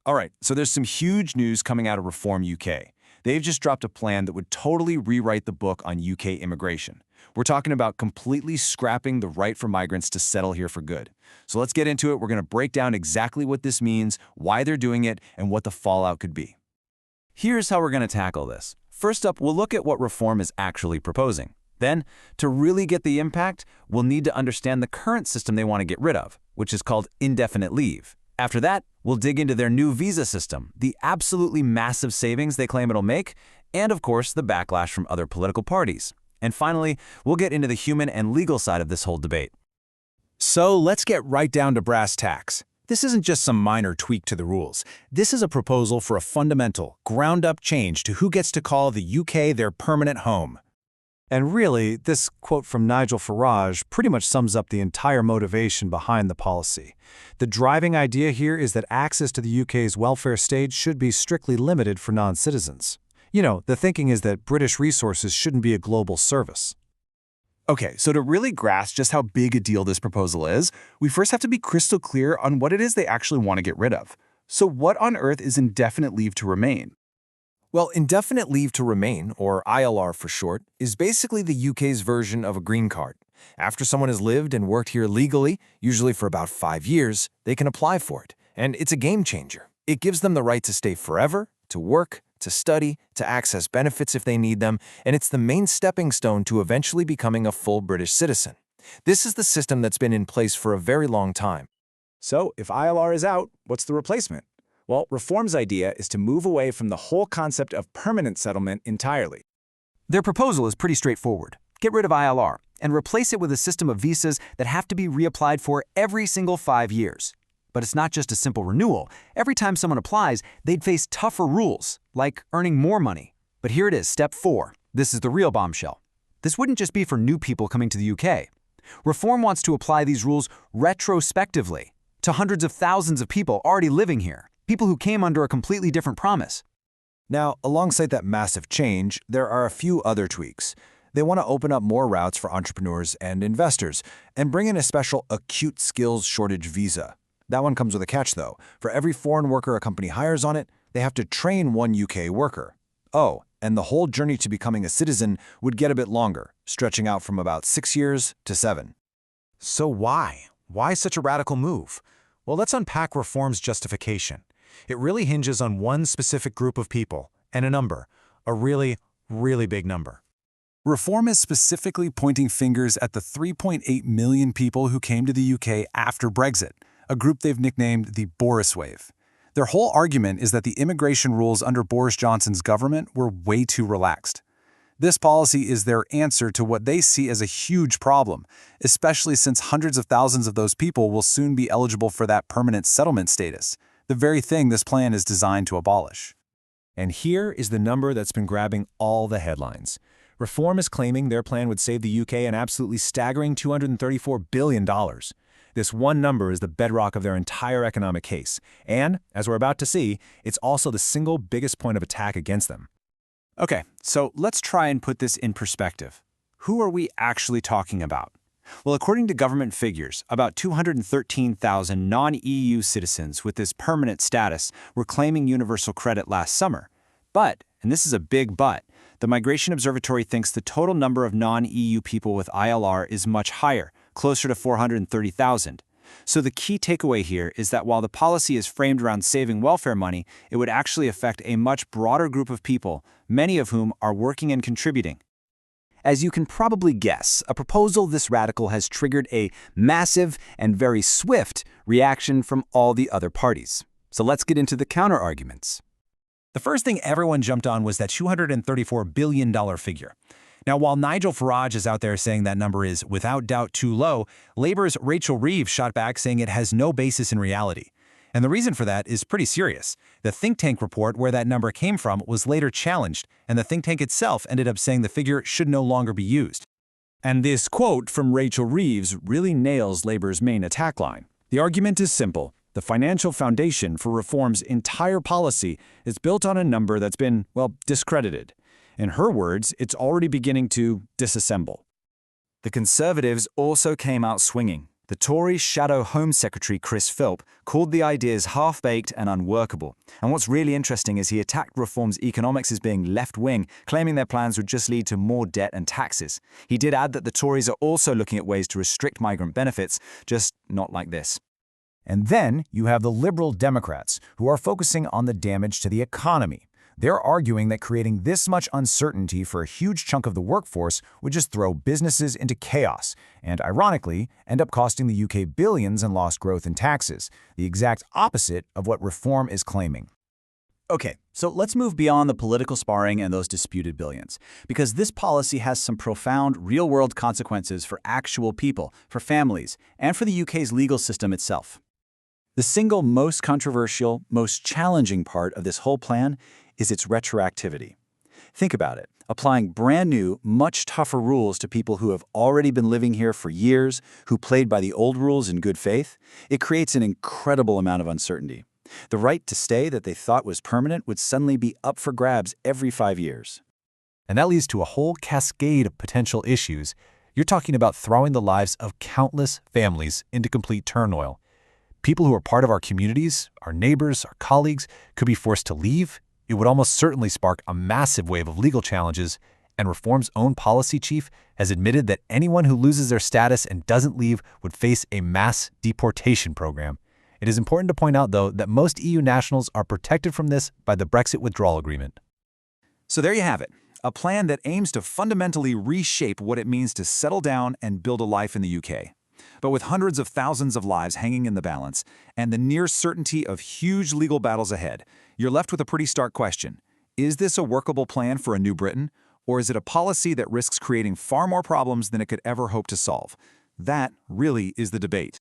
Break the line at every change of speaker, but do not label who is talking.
All right, so there's some huge news coming out of Reform UK. They've just dropped a plan that would totally rewrite the book on UK immigration. We're talking about completely scrapping the right for migrants to settle here for good. So let's get into it. We're going to break down exactly what this means, why they're doing it, and what the fallout could be. Here's how we're going to tackle this. First up, we'll look at what Reform is actually proposing. Then, to really get the impact, we'll need to understand the current system they want to get rid of, which is called indefinite leave. After that, we'll dig into their new visa system, the absolutely massive savings they claim it'll make, and of course, the backlash from other political parties. And finally, we'll get into the human and legal side of this whole debate.
So let's get right down to brass tacks. This isn't just some minor tweak to the rules. This is a proposal for a fundamental, ground-up change to who gets to call the UK their permanent home.
And really, this quote from Nigel Farage pretty much sums up the entire motivation behind the policy. The driving idea here is that access to the UK's welfare state should be strictly limited for non-citizens. You know, the thinking is that British resources shouldn't be a global service.
Okay, so to really grasp just how big a deal this proposal is, we first have to be crystal clear on what it is they actually want to get rid of. So what on earth is indefinite leave to remain?
Well, indefinite leave to remain, or ILR for short, is basically the UK's version of a green card. After someone has lived and worked here legally, usually for about 5 years, they can apply for it. And it's a game changer. It gives them the right to stay forever, to work, to study, to access benefits if they need them, and it's the main stepping stone to eventually becoming a full British citizen. This is the system that's been in place for a very long time.
So, if ILR is out, what's the replacement? Well, Reform's idea is to move away from the whole concept of permanent settlement entirely.
Their proposal is pretty straightforward. Get rid of ILR and replace it with a system of visas that have to be reapplied for every single 5 years. But it's not just a simple renewal. Every time someone applies, they'd face tougher rules, like earning more money. But here it is, step 4. This is the real bombshell. This wouldn't just be for new people coming to the UK. Reform wants to apply these rules retrospectively to hundreds of thousands of people already living here, people who came under a completely different promise.
Now, alongside that massive change, there are a few other tweaks. They want to open up more routes for entrepreneurs and investors, and bring in a special acute skills shortage visa. That one comes with a catch, though. For every foreign worker a company hires on it, they have to train one UK worker. Oh, and the whole journey to becoming a citizen would get a bit longer, stretching out from about 6 years to 7.
So why? Why such a radical move? Well, let's unpack Reform's justification. It really hinges on one specific group of people, and a number, a really, really big number.
Reform is specifically pointing fingers at the 3.8 million people who came to the UK after Brexit, a group they've nicknamed the Boris Wave. Their whole argument is that the immigration rules under Boris Johnson's government were way too relaxed. This policy is their answer to what they see as a huge problem, especially since hundreds of thousands of those people will soon be eligible for that permanent settlement status, the very thing this plan is designed to abolish.
And here is the number that's been grabbing all the headlines. Reform is claiming their plan would save the UK an absolutely staggering $234 billion. This one number is the bedrock of their entire economic case, and, as we're about to see, it's also the single biggest point of attack against them.
Okay, so let's try and put this in perspective. Who are we actually talking about? Well, according to government figures, about 213,000 non-EU citizens with this permanent status were claiming universal credit last summer. But, and this is a big but, the Migration Observatory thinks the total number of non-EU people with ILR is much higher, closer to 430,000. So the key takeaway here is that while the policy is framed around saving welfare money, it would actually affect a much broader group of people, many of whom are working and contributing. As you can probably guess, a proposal this radical has triggered a massive and very swift reaction from all the other parties. So let's get into the counter-arguments.
The first thing everyone jumped on was that $234 billion figure. Now, while Nigel Farage is out there saying that number is without doubt too low, Labour's Rachel Reeves shot back saying it has no basis in reality. And the reason for that is pretty serious. The think tank report where that number came from was later challenged, and the think tank itself ended up saying the figure should no longer be used. And this quote from Rachel Reeves really nails Labour's main attack line. The argument is simple. The financial foundation for Reform's entire policy is built on a number that's been, well, discredited. In her words, it's already beginning to disassemble.
The Conservatives also came out swinging. The Tory Shadow Home Secretary Chris Philp called the ideas half-baked and unworkable. And what's really interesting is he attacked reform's economics as being left-wing, claiming their plans would just lead to more debt and taxes. He did add that the Tories are also looking at ways to restrict migrant benefits, just not like this.
And then you have the liberal Democrats, who are focusing on the damage to the economy. They're arguing that creating this much uncertainty for a huge chunk of the workforce would just throw businesses into chaos and, ironically, end up costing the UK billions in lost growth and taxes, the exact opposite of what reform is claiming.
Okay, so let's move beyond the political sparring and those disputed billions, because this policy has some profound real-world consequences for actual people, for families, and for the UK's legal system itself. The single most controversial, most challenging part of this whole plan is its retroactivity. Think about it. Applying brand new, much tougher rules to people who have already been living here for years, who played by the old rules in good faith, it creates an incredible amount of uncertainty. The right to stay that they thought was permanent would suddenly be up for grabs every 5 years.
And that leads to a whole cascade of potential issues. You're talking about throwing the lives of countless families into complete turmoil. People who are part of our communities, our neighbors, our colleagues, could be forced to leave. It would almost certainly spark a massive wave of legal challenges, and Reform's own policy chief has admitted that anyone who loses their status and doesn't leave would face a mass deportation program. It is important to point out, though, that most EU nationals are protected from this by the Brexit withdrawal agreement.
So there you have it, a plan that aims to fundamentally reshape what it means to settle down and build a life in the UK. But with hundreds of thousands of lives hanging in the balance and the near certainty of huge legal battles ahead, you're left with a pretty stark question. Is this a workable plan for a new Britain, or is it a policy that risks creating far more problems than it could ever hope to solve? That really is the debate.